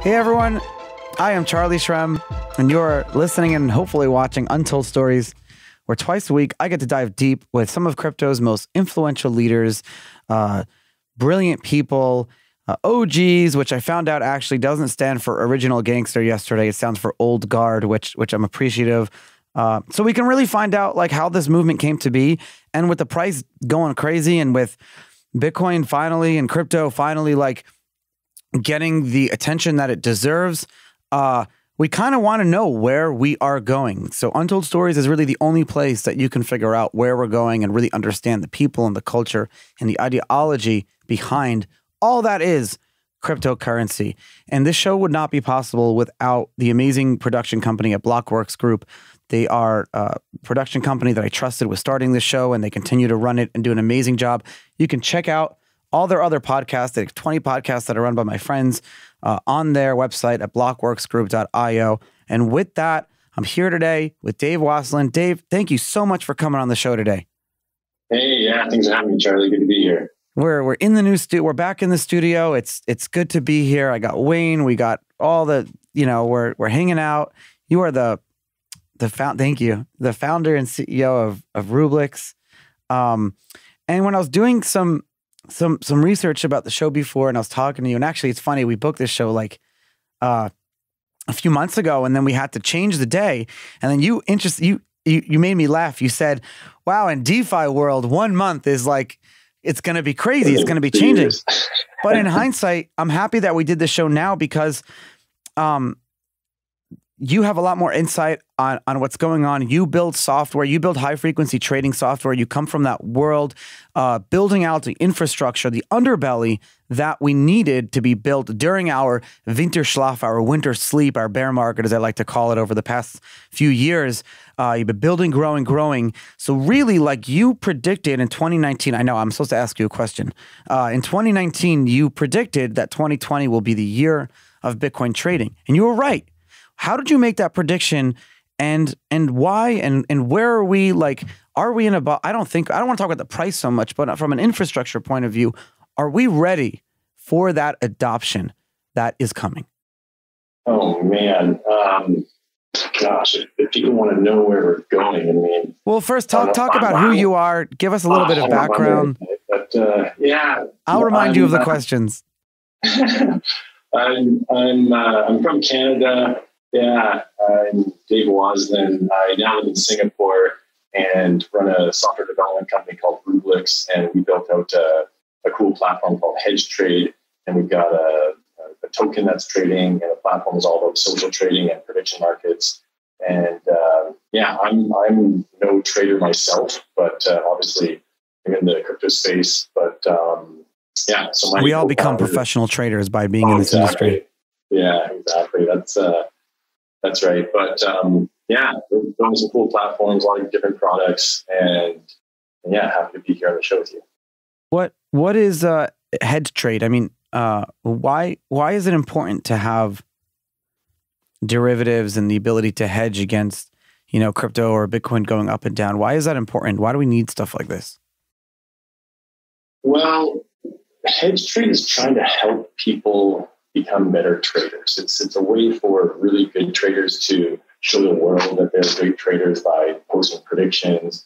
Hey everyone, I am Charlie Shrem, and you're listening and hopefully watching Untold Stories, where twice a week I get to dive deep with some of crypto's most influential leaders, brilliant people, OGs, which I found out actually doesn't stand for original gangster yesterday. It stands for old guard, which I'm appreciative. So we can really find out like how this movement came to be, and with the price going crazy, and with Bitcoin finally and crypto finally like getting the attention that it deserves, we kind of want to know where we are going. So Untold Stories is really the only place that you can figure out where we're going and really understand the people and the culture and the ideology behind all that is cryptocurrency. And this show would not be possible without the amazing production company at Blockworks Group. They are a production company that I trusted with starting this show, and they continue to run it and do an amazing job. You can check out all their other podcasts. They have 20 podcasts that are run by my friends on their website at blockworksgroup.io. And with that, I'm here today with Dave Waslen. Dave, thank you so much for coming on the show today. Hey, yeah, thanks for having me, Charlie. Good to be here. We're in the new studio. We're back in the studio. It's good to be here. I got Wayne. We got all the, we're hanging out. You are the founder and CEO of Rublix. And when I was doing some research about the show before, and I was talking to you, and actually it's funny, we booked this show like a few months ago, and then we had to change the day, and then you made me laugh. You said, wow, in DeFi world, 1 month is like, it's going to be crazy. It's going to be changing. But in hindsight, I'm happy that we did this show now, because you have a lot more insight on what's going on. You build software, you build high frequency trading software. You come from that world, building out the infrastructure, the underbelly that we needed to be built during our Winterschlaf, our winter sleep, our bear market, as I like to call it, over the past few years. You've been building, growing. So really, like you predicted in 2019, I know I'm supposed to ask you a question. In 2019, you predicted that 2020 will be the year of Bitcoin trading, and you were right. How did you make that prediction, and why, and where are we? Like, are we in a, I don't want to talk about the price so much, but from an infrastructure point of view, are we ready for that adoption that is coming? Oh man. Gosh, if people want to know where we're going, I mean. Well, first talk about who you are. Give us a little bit of background. But yeah. I'll remind you of the questions. I'm from Canada. Yeah, I'm David Waslen. I now live in Singapore and run a software development company called Rublix, and we built out a cool platform called HedgeTrade, and we've got a token that's trading, and the platform is all about social trading and prediction markets. And yeah, I'm no trader myself, but obviously I'm in the crypto space. But yeah, so we all become professional traders by being in this industry. Yeah, exactly. That's right. But yeah, we're building some cool platforms, a lot of different products, and yeah, happy to be here on the show with you. What is HedgeTrade? I mean, why is it important to have derivatives and the ability to hedge against, crypto or Bitcoin going up and down? Why is that important? Why do we need stuff like this? Well, HedgeTrade is trying to help people become better traders. It's a way for really good traders to show the world that they're great traders by posting predictions,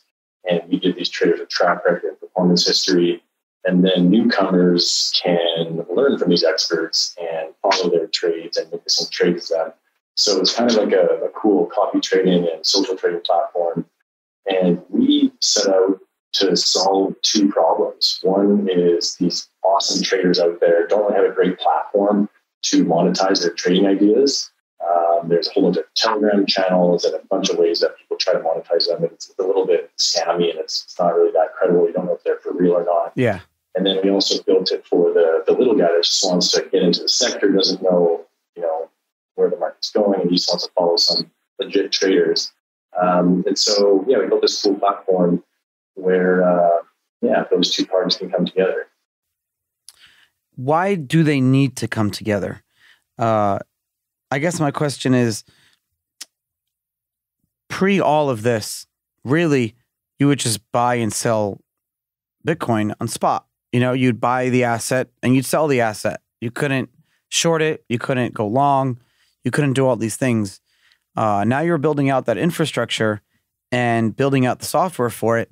and we give these traders a track record and performance history, and then newcomers can learn from these experts and follow their trades and make the same trades as them. So it's kind of like a cool copy trading and social trading platform. And we set out to solve two problems. One is these awesome traders out there don't really have a great platform to monetize their trading ideas. There's a whole bunch of Telegram channels and a bunch of ways that people try to monetize them. It's a little bit scammy, and it's not really that credible. You don't know if they're for real or not. Yeah. And then we also built it for the little guy that just wants to get into the sector, doesn't know, where the market's going, and he just wants to follow some legit traders. And so, yeah, we built this cool platform where, those two parties can come together. Why do they need to come together? I guess my question is, pre all of this, really, you would just buy and sell Bitcoin on spot. You'd buy the asset and you'd sell the asset. You couldn't short it, you couldn't go long, you couldn't do all these things. Now you're building out that infrastructure and building out the software for it.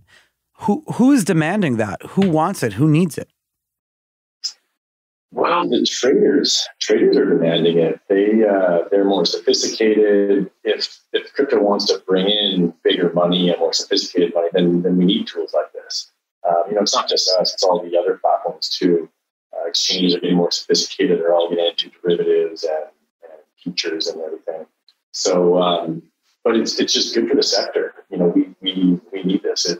Who is demanding that? Who wants it? Who needs it? Well, the traders are demanding it. They're more sophisticated. If crypto wants to bring in bigger money and more sophisticated money, then we need tools like this. It's not just us; it's all the other platforms too. Exchanges are getting more sophisticated. They're all getting into derivatives and futures and everything. So, but it's just good for the sector. We need this.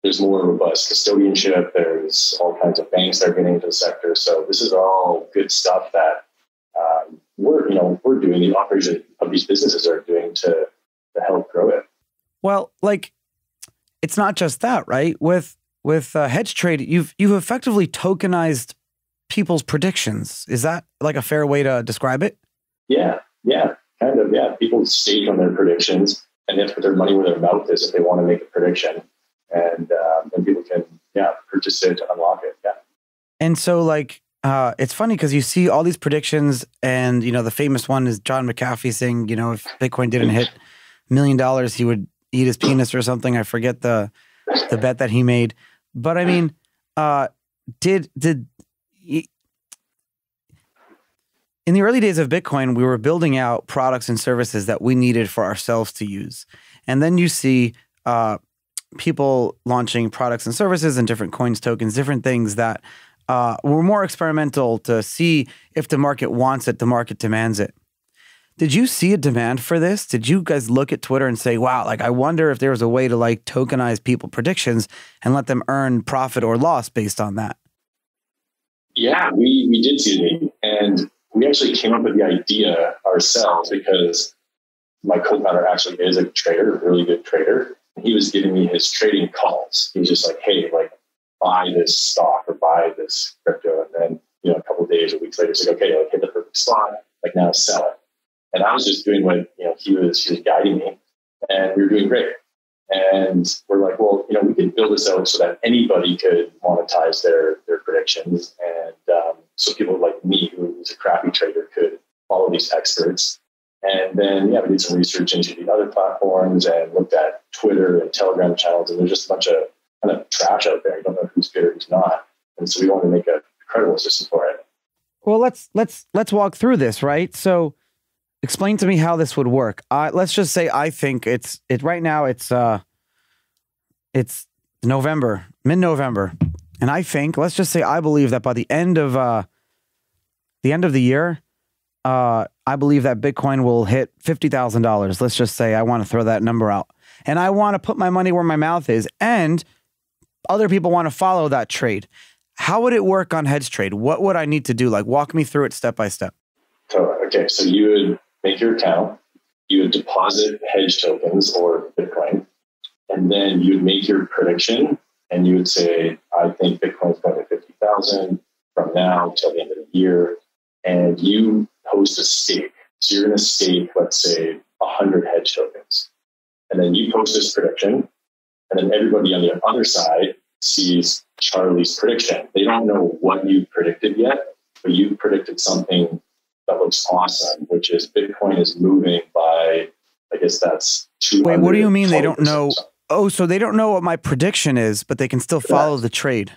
There's more robust custodianship. There's all kinds of banks that are getting into the sector. So this is all good stuff that we're doing. The operators of these businesses are doing to help grow it. Well, it's not just that, right? With HedgeTrade, you've effectively tokenized people's predictions. Is that a fair way to describe it? Yeah, kind of. Yeah, people stake on their predictions, and they have to put their money where their mouth is if they want to make a prediction. And then people can, purchase it to unlock it. Yeah. And so, it's funny because you see all these predictions, and the famous one is John McAfee saying, if Bitcoin didn't hit $1 million, he would eat his penis or something. I forget the bet that he made. But I mean, in the early days of Bitcoin, we were building out products and services that we needed for ourselves to use, and then you see people launching products and services and different coins, tokens, different things that were more experimental to see if the market wants it, the market demands it. Did you see a demand for this? Did you guys look at Twitter and say, wow, I wonder if there was a way to tokenize people predictions and let them earn profit or loss based on that? Yeah, we did see the need. And we actually came up with the idea ourselves because my co-founder actually is a trader, a really good trader. He was giving me his trading calls. He was just like, hey, buy this stock or buy this crypto. And then, a couple of days or weeks later, he's like, okay, hit the perfect spot. Now sell it. And I was just doing what, he was guiding me, and we were doing great. And we're like, well, we could build this out so that anybody could monetize their predictions. And so people like me, who was a crappy trader, could follow these experts. And then, we did some research into the other platforms and looked at Twitter and Telegram channels, and there's just a bunch of kind of trash out there. You don't know who's good or who's not. And so we wanted to make a credible system for it. Well, let's walk through this, right? So explain to me how this would work. Let's just say I think right now it's November, mid-November. And let's just say I believe that by the end of the year, I believe that Bitcoin will hit $50,000. Let's just say I want to throw that number out. And I want to put my money where my mouth is. And other people want to follow that trade. How would it work on HedgeTrade? What would I need to do? Walk me through it step by step. So you would make your account. You would deposit hedge tokens or Bitcoin. And then you would make your prediction. And you would say, I think Bitcoin's going to 50,000 from now till the end of the year. And you post a stake. So you're going to stake, let's say, 100 hedge tokens. And then you post this prediction. And then everybody on the other side sees Charlie's prediction. They don't know what you predicted yet, but you predicted something that looks awesome, which is Bitcoin is moving by, I guess that's 200. Wait, what do you mean they don't know? Oh, so they don't know what my prediction is, but they can still follow the trade.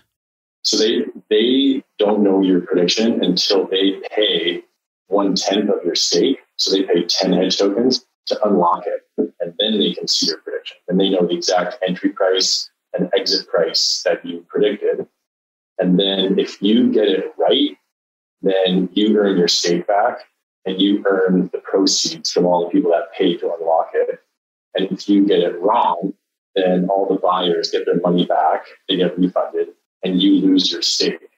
So they don't know your prediction until they pay 1/10 of your stake. So they pay 10 hedge tokens to unlock it. And then they can see your prediction. And they know the exact entry price and exit price that you predicted. And then if you get it right, then you earn your stake back and you earn the proceeds from all the people that paid to unlock it. And if you get it wrong, then all the buyers get their money back, they get refunded, and you lose your stake.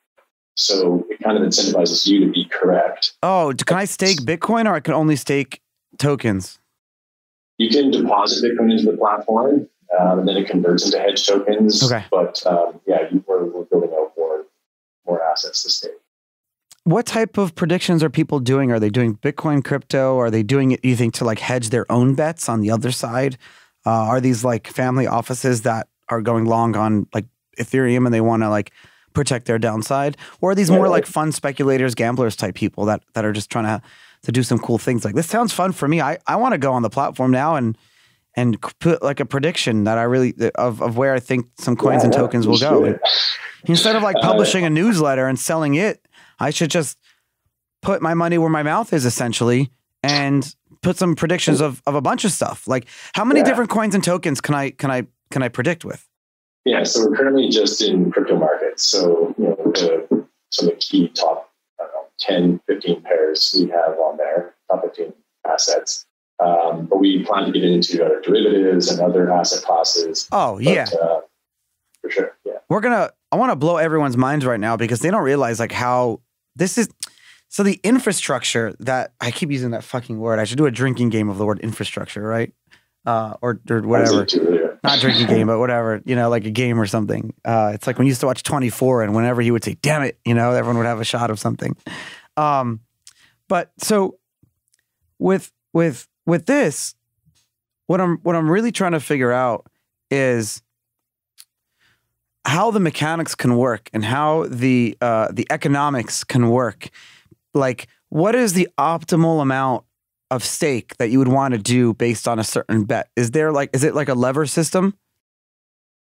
So it kind of incentivizes you to be correct. Oh, can I stake Bitcoin or I can only stake tokens? You can deposit Bitcoin into the platform, and then it converts into hedge tokens. Okay. But we're building out more assets to stake. What type of predictions are people doing? Are they doing Bitcoin crypto? Are they doing it, you think, to hedge their own bets on the other side? Are these family offices that are going long on Ethereum and they want to protect their downside? Or are these more like fun speculators, gamblers type people that are just trying to do some cool things? Like, this sounds fun for me. I want to go on the platform now and put like a prediction that I really of where I think some coins and tokens will go. And instead of like publishing a newsletter and selling it, I should just put my money where my mouth is, essentially, and put some predictions of a bunch of stuff. Like, how many different coins and tokens can I predict with? Yeah, so we're currently just in crypto markets. So, you know, some of the key top, I don't know, 10, 15 pairs we have on there, top 15 assets. But we plan to get into other derivatives and other asset classes. Oh, yeah. For sure, yeah. I want to blow everyone's minds right now, because they don't realize like how this is. So the infrastructure that, I keep using that fucking word. I should do a drinking game of the word infrastructure, right? Or whatever. Not drinking game, but whatever, you know, like a game or something. It's like when you used to watch 24, and whenever you would say, damn it, you know, everyone would have a shot of something. But so with this, what I'm really trying to figure out is how the mechanics can work and how the economics can work. Like, what is the optimal amount of stake that you would want to do based on a certain bet? Is it like a lever system?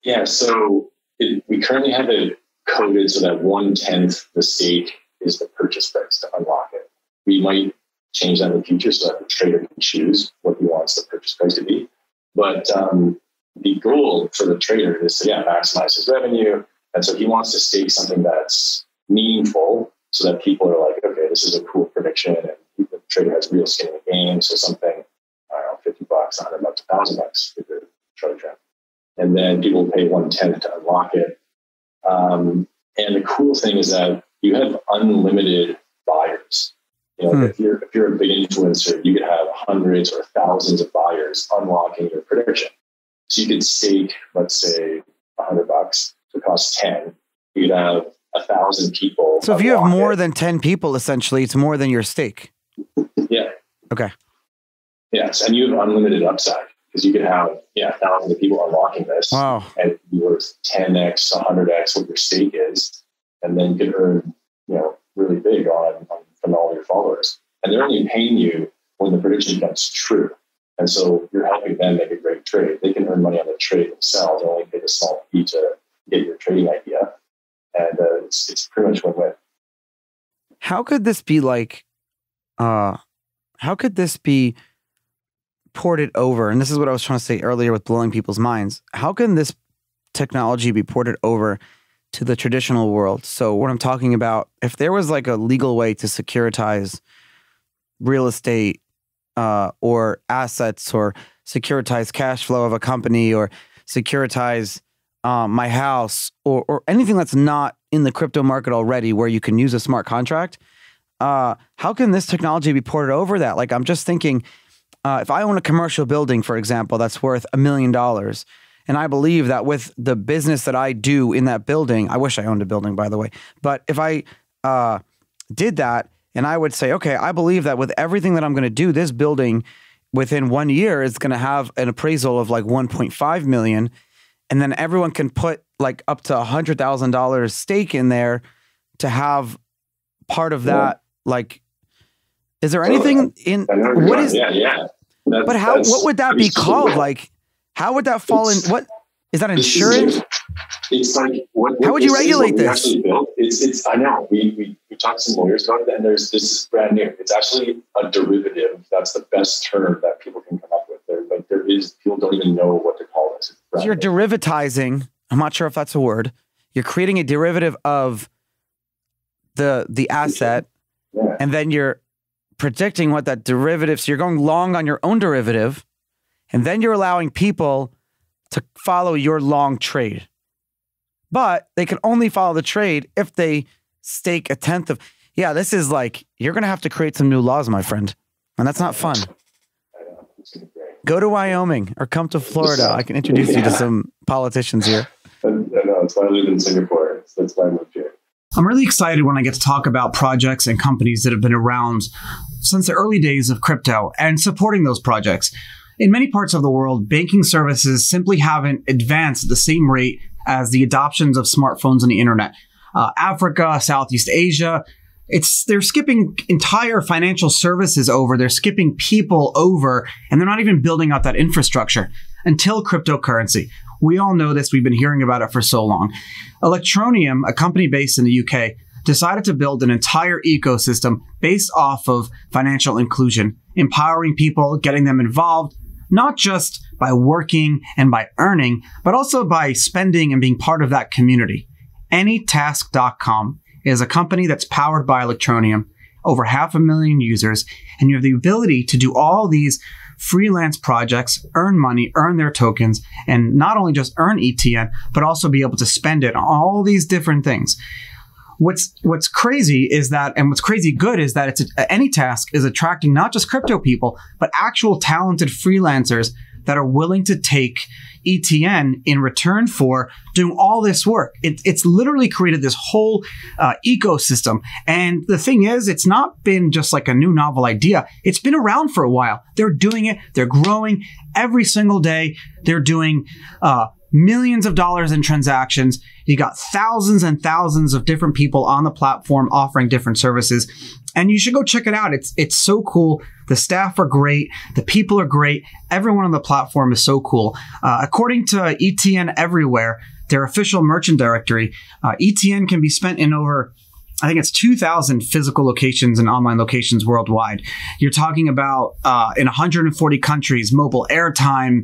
Yeah. So we currently have it coded so that 1/10 the stake is the purchase price to unlock it. We might change that in the future so that the trader can choose what he wants the purchase price to be. But the goal for the trader is to maximize his revenue. And so he wants to stake something that's meaningful so that people are like, okay, this is a cool prediction, and the trader has real skin in the game. So something, I don't know, $50, $100, $1,000 if you're short term. And then people will pay 1/10 to unlock it. And the cool thing is that you have unlimited buyers. You know, if you're a big influencer, you could have hundreds or thousands of buyers unlocking your prediction. So you could stake, let's say, $100. So it costs 10. You could have 1,000 people. So if you have more than 10 people, essentially, it's more than your stake. Yeah. Okay. Yes, and you have unlimited upside, because you could have thousands of people unlocking this. Wow. And you're 10x, 100x what your stake is, and then you can earn, you know, really big on from all your followers. And they're only paying you when the prediction becomes true. And so you're helping them make a great trade. They can earn money on the trade themselves and only pay a small fee to get your trading idea. And it's pretty much win-win. How could this be like, how could this be ported over? And this is what I was trying to say earlier with blowing people's minds. How can this technology be ported over to the traditional world? So what I'm talking about, if there was like a legal way to securitize real estate or assets, or securitize cash flow of a company, or securitize my house, or anything that's not in the crypto market already where you can use a smart contract, how can this technology be ported over that? Like, I'm just thinking, if I own a commercial building, for example, that's worth $1 million, and I believe that with the business that I do in that building, I wish I owned a building, by the way, but if I did that, and I would say, okay, I believe that with everything that I'm going to do, this building within 1 year is going to have an appraisal of like 1.5 million. And then everyone can put like up to $100,000 stake in there to have part of that. Like, is there anything in what is? Yeah. But what would that be called? Like, how would that fall in? What is that insurance? It's like how would you regulate this? It's I know we talked to some lawyers about it, and this is brand new. It's actually a derivative. That's the best term that people can come up with. There is people don't even know what to call this. So you're derivatizing. I'm not sure if that's a word. You're creating a derivative of the asset, and then you're predicting what that derivative. So you're going long on your own derivative, and then you're allowing people to follow your long trade. But they can only follow the trade if they stake 1/10 of. Yeah, this is like, you're going to have to create some new laws, my friend. And that's not fun. Go to Wyoming or come to Florida. I can introduce you to some politicians here. I know, it's why I live in Singapore. That's why I moved here. I'm really excited when I get to talk about projects and companies that have been around since the early days of crypto and supporting those projects. In many parts of the world, banking services simply haven't advanced at the same rate as the adoptions of smartphones and the internet. Africa, Southeast Asia. They're skipping entire financial services over. They're skipping people over, and they're not even building out that infrastructure until cryptocurrency. We all know this. We've been hearing about it for so long. Electroneum, a company based in the UK, decided to build an entire ecosystem based off of financial inclusion, empowering people, getting them involved, not just by working and by earning, but also by spending and being part of that community. Anytask.com is a company that's powered by Electroneum, over 500,000 users, and you have the ability to do all these freelance projects, earn money, earn their tokens, and not only just earn ETN, but also be able to spend it on all these different things. What's crazy is that, and what's crazy good is that Anytask is attracting not just crypto people, but actual talented freelancers that are willing to take ETN in return for doing all this work. It's literally created this whole ecosystem. And the thing is, it's not been just like a new novel idea. It's been around for a while. They're doing it. They're growing every single day. They're doing millions of dollars in transactions. You got thousands and thousands of different people on the platform offering different services. And you should go check it out. It's so cool. The staff are great. The people are great. Everyone on the platform is so cool. According to ETN Everywhere, their official merchant directory, ETN can be spent in over, I think it's 2,000 physical locations and online locations worldwide. You're talking about in 140 countries, mobile airtime,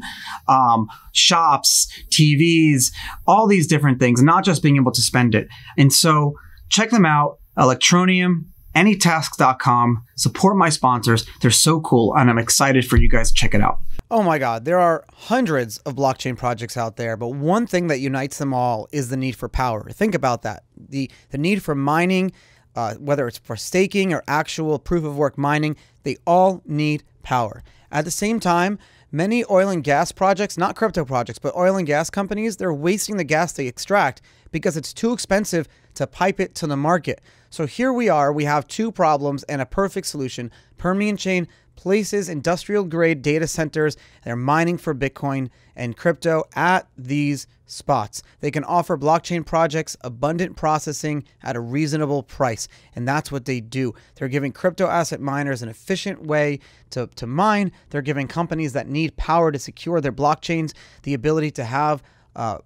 shops, TVs, all these different things, not just being able to spend it. And so check them out, Electroneum, Anytask.com. Support my sponsors. They're so cool, and I'm excited for you guys to check it out. Oh my God, there are hundreds of blockchain projects out there, but one thing that unites them all is the need for power. Think about that. The need for mining, whether it's for staking or actual proof of work mining, they all need power. At the same time, many oil and gas projects, not crypto projects, but oil and gas companies, they're wasting the gas they extract because it's too expensive to pipe it to the market. So here we are, we have two problems and a perfect solution. Permian Chain places industrial grade data centers. They're mining for Bitcoin and crypto at these spots. They can offer blockchain projects abundant processing at a reasonable price. And that's what they do. They're giving crypto asset miners an efficient way to mine. They're giving companies that need power to secure their blockchains the ability to have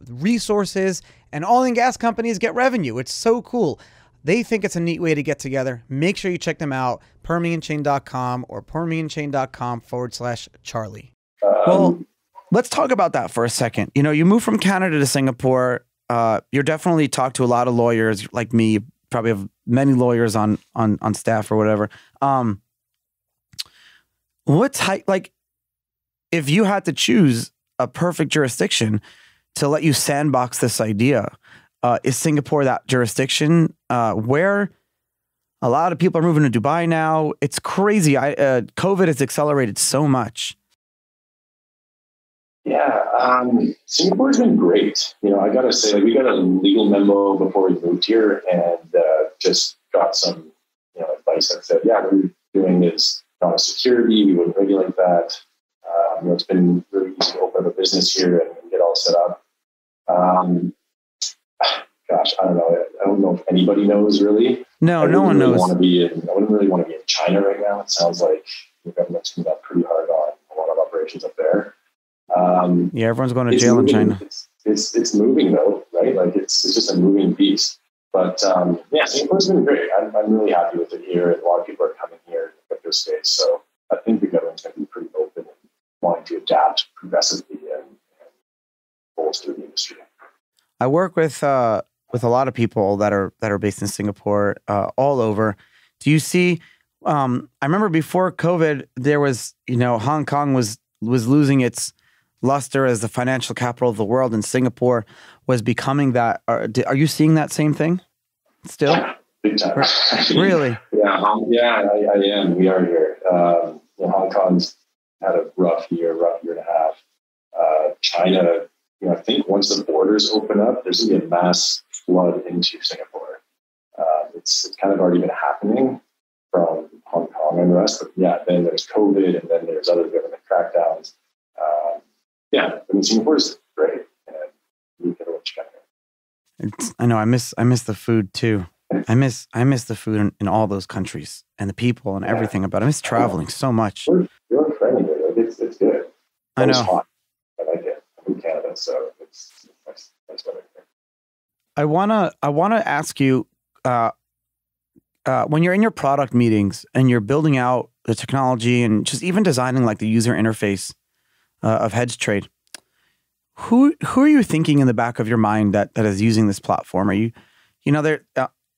resources, and oil and gas companies get revenue. It's so cool. They think it's a neat way to get together. Make sure you check them out, permianchain.com or permianchain.com/Charlie. Well, let's talk about that for a second. You know, you moved from Canada to Singapore. You're definitely talked to a lot of lawyers like me. You probably have many lawyers on staff or whatever. Like, if you had to choose a perfect jurisdiction to let you sandbox this idea, is Singapore that jurisdiction where a lot of people are moving to Dubai now? It's crazy. COVID has accelerated so much. Yeah, Singapore's been great. You know, I got to say, like, we got a legal memo before we moved here and just got some, advice that said, yeah, what we're doing is not a security. We wouldn't regulate that. It's been really easy to open up a business here and get all set up. Gosh, I don't know. I don't know if anybody knows really. No one knows. I wouldn't really want to be in China right now. It sounds like the government's moving up pretty hard on a lot of operations up there. Yeah, everyone's going to jail in China. It's moving though, right? Like it's just a moving beast. But yeah, Singapore's been great. I'm really happy with it here, and a lot of people are coming here in the crypto space. So I think the government's going to be pretty open and wanting to adapt progressively and bolster the industry. I work with a lot of people that are based in Singapore, all over. Do you see? I remember before COVID, there was, Hong Kong was losing its luster as the financial capital of the world, and Singapore was becoming that. Are you seeing that same thing still? Yeah, big time. Really? Yeah, I am. We are here. Hong Kong's had a rough year and a half. China, I think once the borders open up, there's going to be a mass flood into Singapore. It's kind of already been happening from Hong Kong and the rest. But yeah, then there's COVID, and then there's other government crackdowns. Singapore is great, and we can look China. I know I miss the food too. I miss the food in all those countries and the people and everything about it. I miss traveling so much. You're friendly. Like it's good. I know. Hot. I like it. I'm in Canada, so it's nice weather. I wanna ask you, when you're in your product meetings and you're building out the technology and just even designing like the user interface of HedgeTrade, who are you thinking in the back of your mind that is using this platform? Are you know, there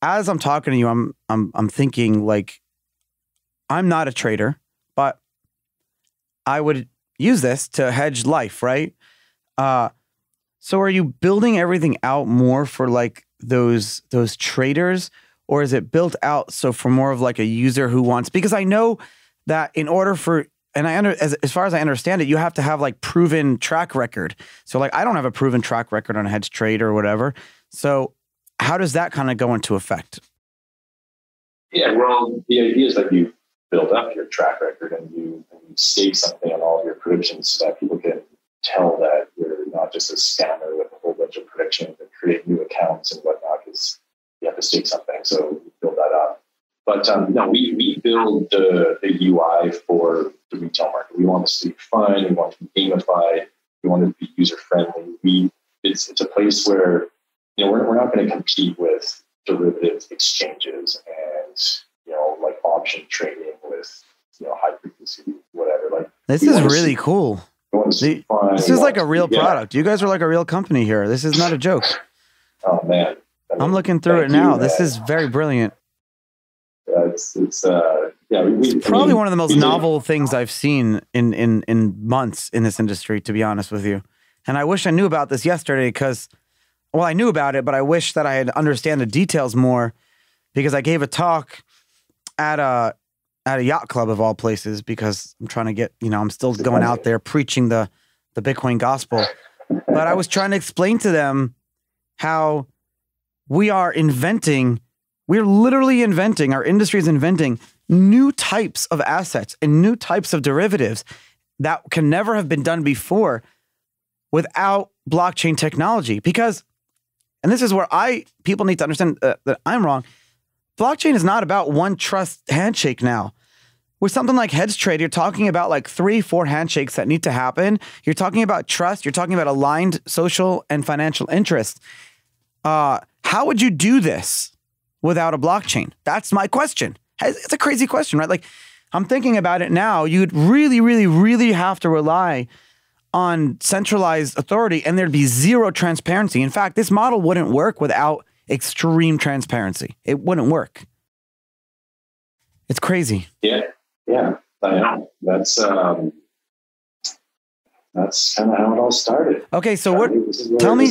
as I'm talking to you, I'm thinking like, I'm not a trader, but I would use this to hedge life, right? So are you building everything out more for like those traders, or is it built out so for more of like a user who wants? Because I know that in order for, and as far as I understand it, you have to have like proven track record. So like I don't have a proven track record on HedgeTrade or whatever. So how does that kind of go into effect? Yeah, well, the idea is that you build up your track record and you stake something on all of your predictions so that people can tell that you're not just a scammer with a whole bunch of predictions and create new accounts and whatnot, because you have to stake something. So we build that up. But no, we build the UI for the retail market. We want this to be fun. We want it to be gamified. We want it to be user friendly. It's a place where, you know, we're not going to compete with derivative exchanges and, you know, like option trading with, you know, high frequency, whatever. Like this is really cool. This is like a real product. You guys are like a real company here. This is not a joke. Oh man, I'm looking through it now. This is very brilliant. It's probably one of the most novel things I've seen in months in this industry, to be honest with you. And I wish I knew about this yesterday because, well, I knew about it, but I wish that I had understand the details more, because I gave a talk at a yacht club of all places, because I'm trying to get, you know, I'm still going out there preaching the Bitcoin gospel. But I was trying to explain to them how we're literally inventing, our industry is inventing new types of assets and new types of derivatives that can never have been done before without blockchain technology. Because, and this is where people need to understand that I'm wrong, blockchain is not about one trust handshake now. With something like HedgeTrade, you're talking about like 3-4 handshakes that need to happen. You're talking about trust. You're talking about aligned social and financial interests. How would you do this without a blockchain? That's my question. It's a crazy question, right? Like, I'm thinking about it now. You'd really, really, really have to rely on centralized authority, and there'd be zero transparency. In fact, this model wouldn't work without extreme transparency. It wouldn't work. It's crazy. Yeah, I know. That's kind of how it all started. Okay, so tell me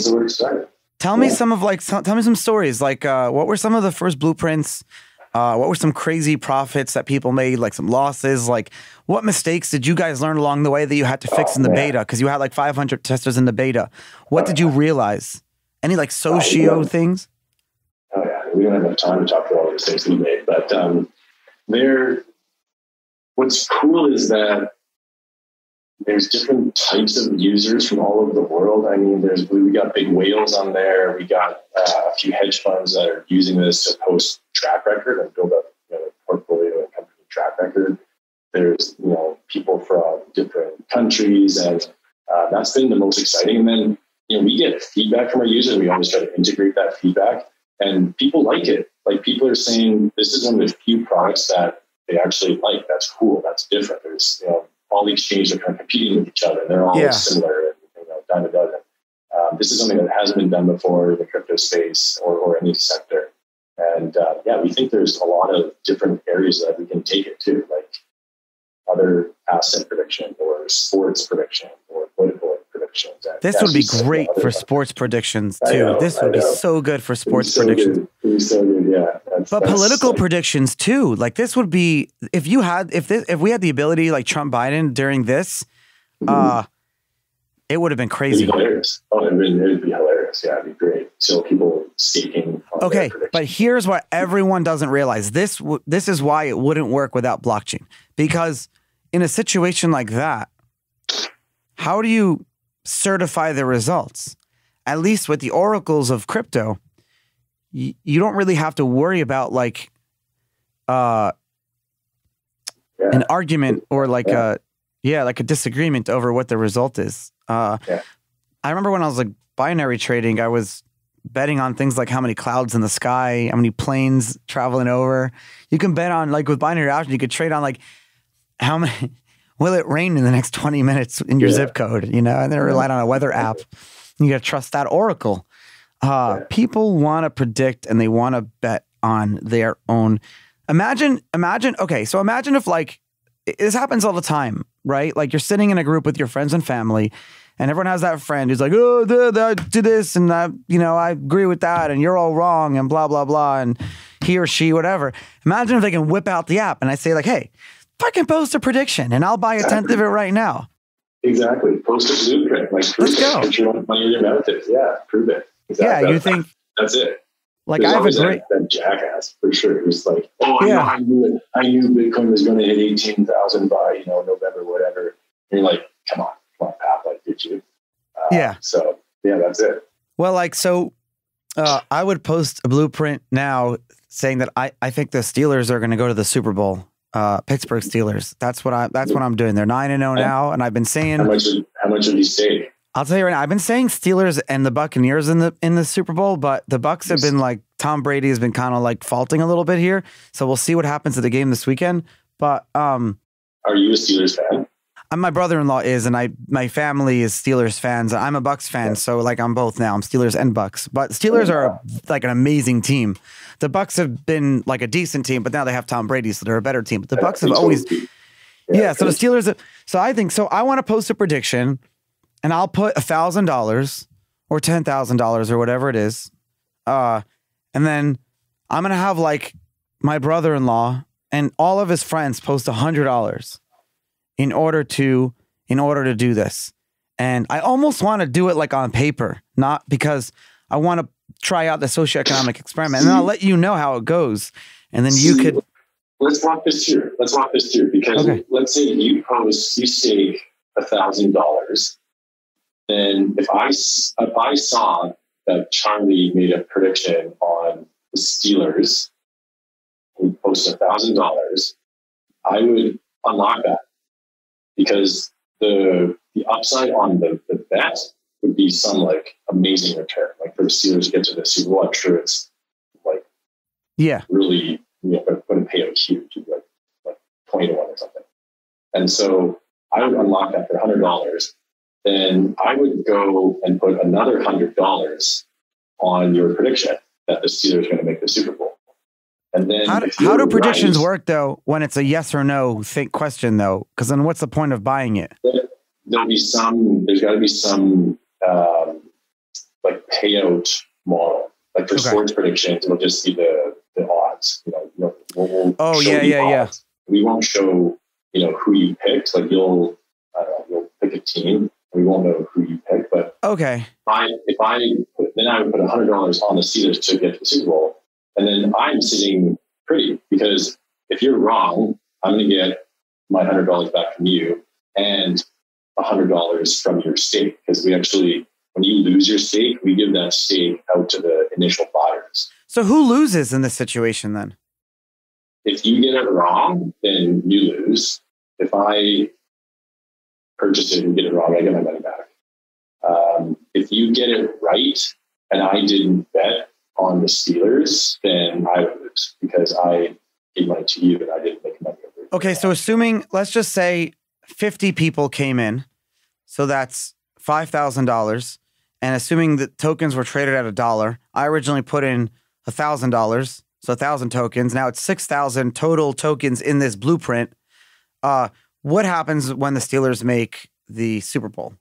some stories. Like, what were some of the first blueprints? What were some crazy profits that people made? Like some losses? Like, what mistakes did you guys learn along the way that you had to fix in the beta? Because you had like 500 testers in the beta. What did you realize? Any like socio things? Oh yeah, we don't have enough time to talk about all these things we made, but what's cool is that there's different types of users from all over the world. I mean, we got big whales on there. We got a few hedge funds that are using this to post track record and build up, you know, portfolio and company track record. There's, you know, people from different countries, and that's been the most exciting. And then, you know, we get feedback from our users. We always try to integrate that feedback, and people like it. Like, people are saying this is one of the few products that they actually like. That's cool. That's different. There's, you know, all the exchanges are kind of competing with each other. They're all similar, and, you know, dime a dozen. This is something that hasn't been done before in the crypto space or any sector. And we think there's a lot of different areas that we can take it to, like other asset prediction or sports prediction or political predictions. And this would be great for sports predictions too. This would be so good for sports predictions. It would be so good, yeah. But political predictions too. Like, this would be, if we had the ability, like Trump Biden during this, it would have been crazy. It'd be hilarious. Oh, it'd be hilarious. Yeah, it'd be great. So people staking. Okay, but here's what everyone doesn't realize. This is why it wouldn't work without blockchain. Because in a situation like that, how do you certify the results? at least with the oracles of crypto, you don't really have to worry about like an argument or like a disagreement over what the result is. I remember when I was like binary trading, I was betting on things like how many clouds in the sky, how many planes traveling over. You can bet on, like with binary options, you could trade on like how many, will it rain in the next 20 minutes in your zip code, you know, and then rely on a weather app. You got to trust that oracle. People want to predict and they want to bet on their own. Imagine, okay, so imagine if like, this happens all the time, right? Like you're sitting in a group with your friends and family, and everyone has that friend who's like, oh, do this, and you know, I agree with that, and you're all wrong, and blah, blah, blah, and he or she, whatever. Imagine if they can whip out the app, and I say like, hey, fucking post a prediction, and I'll buy a tenth of it right now. Exactly. Post a blueprint. Like, let's go. Put your own money in your mouth. Yeah, prove it. Exactly. Yeah, you think. That's it. Like There's I have a great that jackass for sure. Who's like, oh, I knew it. I knew Bitcoin was going to hit 18,000 by November, whatever. And you're like, come on, pal, like, did you? So yeah, that's it. Well, like so, I would post a blueprint now saying that I think the Steelers are going to go to the Super Bowl. Pittsburgh Steelers. That's what I'm doing. They're 9-0 now, and I've been saying how much did you say? I'll tell you right now, I've been saying Steelers and the Buccaneers in the Super Bowl, but the Bucs have been like, Tom Brady has been kind of like faulting a little bit here. So we'll see what happens at the game this weekend. But are you a Steelers fan? My brother-in-law is, and my family is Steelers fans. I'm a Bucs fan, so like I'm both now. I'm Steelers and Bucs. But Steelers are like an amazing team. The Bucs have been like a decent team, but now they have Tom Brady, so they're a better team. But the Bucs have always, so the Steelers. So I think so. I want to post a prediction. And I'll put $1,000 or $10,000 or whatever it is. And then I'm going to have like my brother-in-law and all of his friends post $100 in order to do this. And I almost want to do it like on paper, not because I want to try out the socioeconomic experiment. And then I'll let you know how it goes. And then you could. Let's walk this through. Because let's say you stake $1,000. Then if I saw that Charlie made a prediction on the Steelers, we post $1,000, I would unlock that because the upside on the bet would be some like amazing return. Like for the Steelers to get to the Super Bowl, I'm sure it's like really going to pay out huge, like 20 to 1 or something. And so I would unlock that for $100. Then I would go and put another $100 on your prediction that the Steelers are going to make the Super Bowl. And then how do predictions work though when it's a yes or no question though? Because then what's the point of buying it? There's got to be some like payout model. Like for sports predictions, it'll just be the odds. We'll odds. We won't show who you picked. Like you'll pick a team. We won't know who you pick, but if I would put $100 on the Steelers to get to the Super Bowl, and then I'm sitting pretty because if you're wrong, I'm going to get my $100 back from you and $100 from your stake because we actually, when you lose your stake, we give that stake out to the initial buyers. So who loses in this situation then? If you get it wrong, then you lose. If I purchase it and get it wrong, I get my money back. If you get it right and I didn't bet on the Steelers, then I would lose because I gave money to you and I didn't make money over it. Okay, so assuming, let's just say 50 people came in, so that's $5,000, and assuming the tokens were traded at $1, I originally put in $1,000, so 1,000 tokens. Now it's 6,000 total tokens in this blueprint. What happens when the Steelers make the Super Bowl?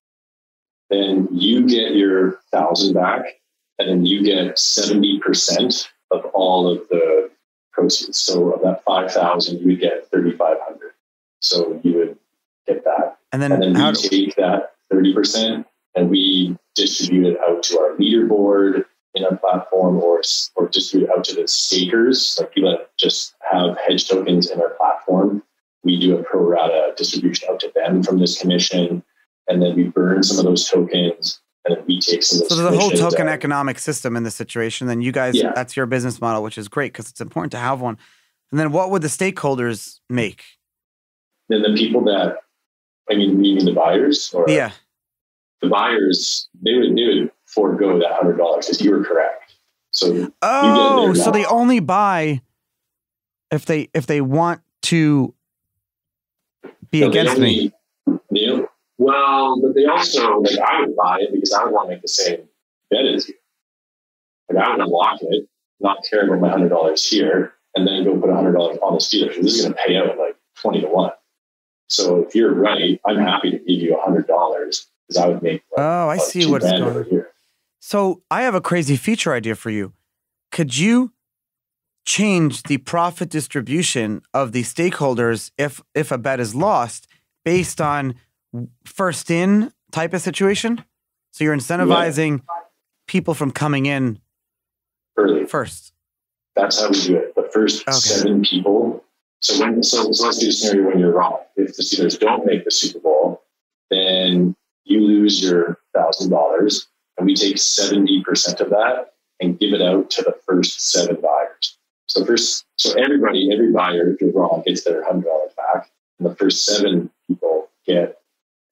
Then you get your 1,000 back, and then you get 70% of all of the proceeds. So of that 5,000, you would get 3,500. So you would get that, and then we take that 30% and we distribute it out to our leaderboard in our platform, or distribute it out to the stakers, like people that just have hedge tokens in our platform. We do a pro rata distribution out to them from this commission. And then we burn some of those tokens. and then we take some of those. So there's a whole commissions token out. economic system in this situation. Then you guys, Yeah. that's your business model, which is great because it's important to have one. And then what would the stakeholders make? Then the people that, you mean the buyers? Or Yeah. the buyers, they would forego that $100 because you were correct. So oh, so they only buy if they want to be against me. Well, but they also, like, I would buy it because I would want to make the same bet as you. Like, I would unlock it, not care about my $100 here, and then go put $100 on the dealer. This is going to pay out like 20 to 1. So if you're right, I'm happy to give you $100 because I would make. Like, I see what's going on here. So I have a crazy feature idea for you. Could you change the profit distribution of the stakeholders if a bet is lost based on first in type of situation? So you're incentivizing people from coming in early first. That's how we do it. The first 7 people. So let's do a scenario when you're wrong. If the Steelers don't make the Super Bowl, then you lose your $1,000, and we take 70% of that and give it out to the first 7 buyers. So every buyer, if you're wrong, gets their $100 back, and the first 7 people get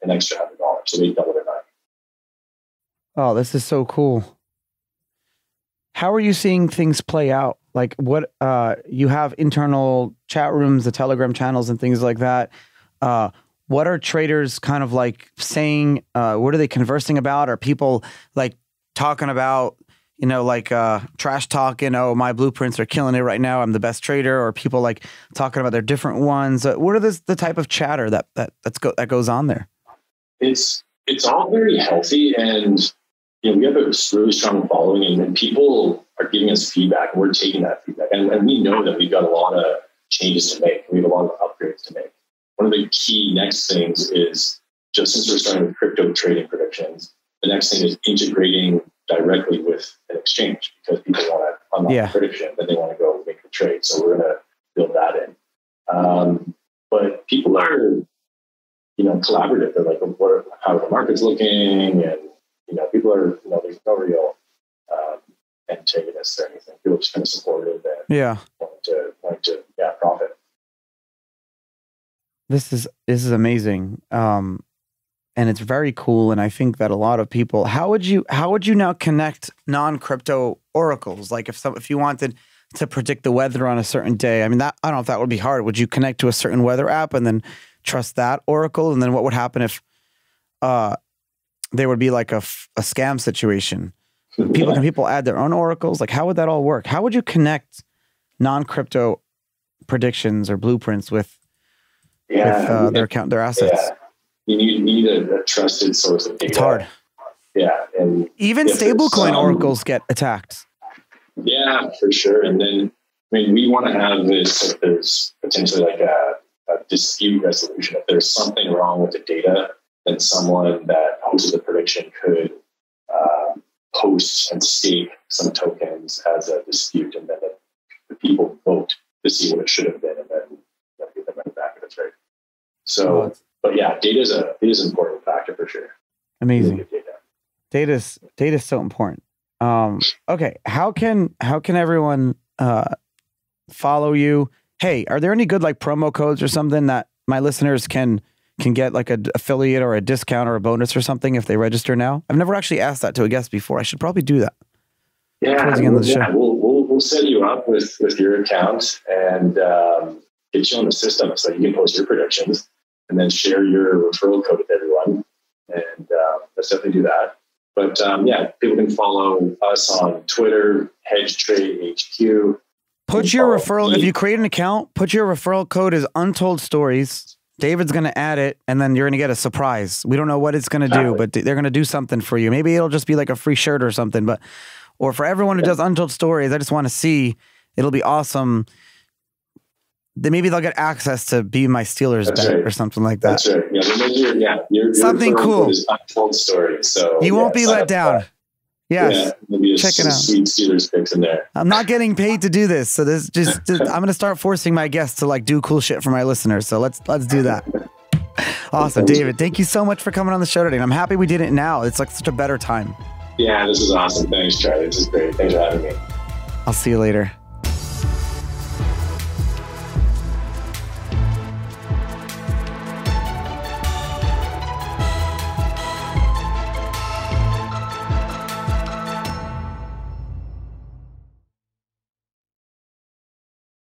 an extra $100. So they double their money. Oh, this is so cool. How are you seeing things play out? Like what, you have internal chat rooms, the Telegram channels and things like that. What are traders kind of like saying? What are they conversing about? Are people like talking about, trash talking? Oh, my blueprints are killing it right now. I'm the best trader. Or people like talking about their different ones. What are the type of chatter that goes on there? It's all very healthy, and we have a really strong following, and people are giving us feedback, and we're taking that feedback, and we know that we've got a lot of changes to make. We have a lot of upgrades to make. One of the key next things is, just since we're starting with crypto trading predictions, the next thing is integrating directly with an exchange, because people want to unlock the prediction, then they want to go make the trade. So we're going to build that in. But people are, collaborative. They're like, how are the markets looking? And, people are, there's no real antagonists or anything. People are just kind of supportive and want to profit. This is amazing. And it's very cool. And I think that a lot of people, how would you now connect non-crypto oracles? Like if you wanted to predict the weather on a certain day, I don't know if that would be hard. Would you connect to a certain weather app and then trust that oracle? And then what would happen if there would be like a scam situation? Can people add their own oracles? Like how would that all work? How would you connect non-crypto predictions or blueprints with their assets? Yeah. You need a trusted source of data. It's hard. Yeah. And even stablecoin oracles get attacked. Yeah, for sure. And then, we want to have this, if there's potentially like a dispute resolution. If there's something wrong with the data, then someone that hosted the prediction could post and stake some tokens as a dispute, and then the people vote to see what it should have been, and then get them back if it's right. So, but yeah, data is an important factor for sure. Amazing. Data is so important. Okay, how can everyone follow you? Hey, are there any good like promo codes or something that my listeners can get like an affiliate or a discount or a bonus or something if they register now? I've never actually asked that to a guest before. I should probably do that. Yeah, we'll set you up with your account and get you on the system so you can post your predictions and then share your referral code with everyone. And let's definitely do that. But people can follow us on Twitter, HedgeTrade HQ. Put your referral, if you create an account, put your referral code as Untold Stories. David's going to add it, and then you're going to get a surprise. We don't know what it's going to do, but they're going to do something for you. Maybe it'll just be like a free shirt or something. Or for everyone who does Untold Stories, I just want to see. It'll be awesome. Then maybe they'll get access to Be My Steelers bet or something like that. That's right. Your something cool. Is Untold Stories, so you won't be let down. Yes. Maybe check it out. Sweet Steelers picks in there. I'm not getting paid to do this, so this just I'm going to start forcing my guests to like do cool shit for my listeners. So let's do that. Awesome. David, thank you so much for coming on the show today. And I'm happy we did it now. It's like such a better time. Yeah, this is awesome. Thanks, Charlie. This is great. Thanks for having me. I'll see you later.